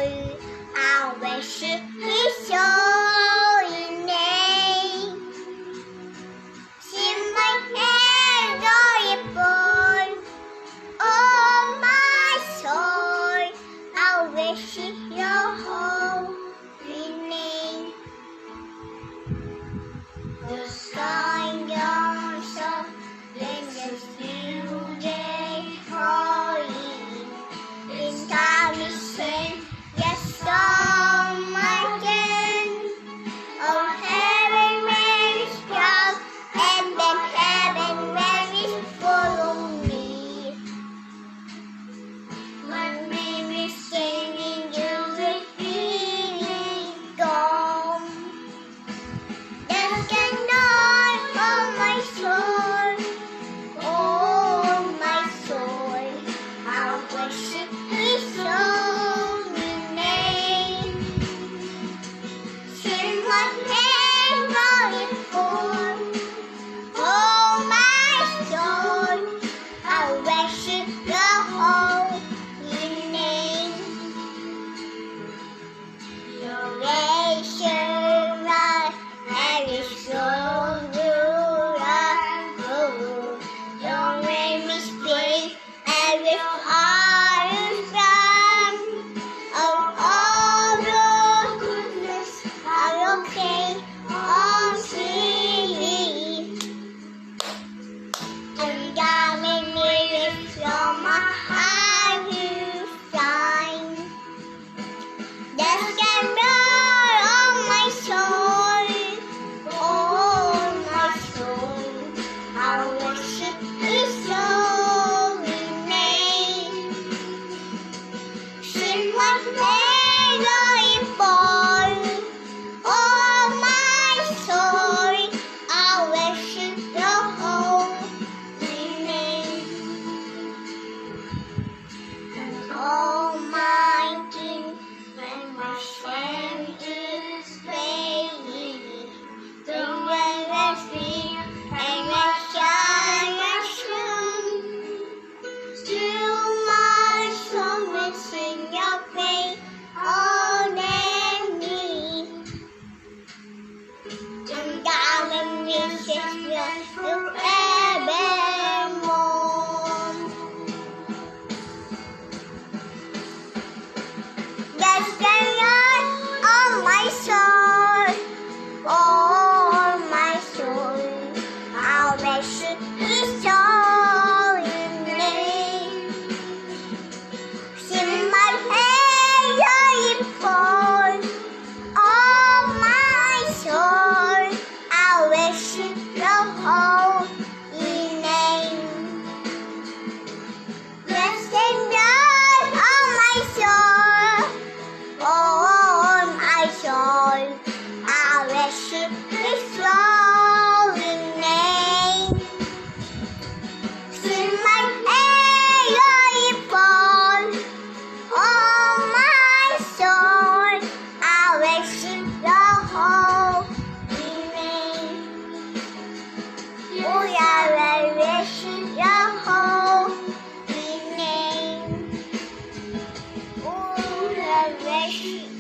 I worship His holy name. Sing my hand, joyful, oh my soul, I worship Your holy name. The sky goes up, then the new day falling. It's time to sing, yes, song again. Oh, heaven, where is God, and then heaven, where is full of me. Let me be singing to the healing dawn. There's a noise on my soul, oh my soul, I worship His holy name. Sing my hand going forth, oh my soul, I worship Your holy name. Your grace, Your love, and Your soul will rule. Your name is great, and with heart is strong. Of all Your goodness, I will pray all singing. And God made me lift from my heart will shine. There's a blood on my soul, oh my soul, I worship His holy name. Sing my praise, joyful, oh my soul, I worship Your holy name. Almighty, when my strength is failing, the weather's fear and my shine is strong. Still my soul will sing Your praise all day me. And God will miss His love forevermore. There's a Lord on my soul, oh my soul, I worship His holy name. Sing my hand, joyful, oh my soul, I worship Your holy name. There's a Lord on my soul, oh my soul, I worship His holy name. Sing my hand, joyful, oh my soul, I worship Your holy name. Oh, yeah, I worship Your holy name. Oh, I worship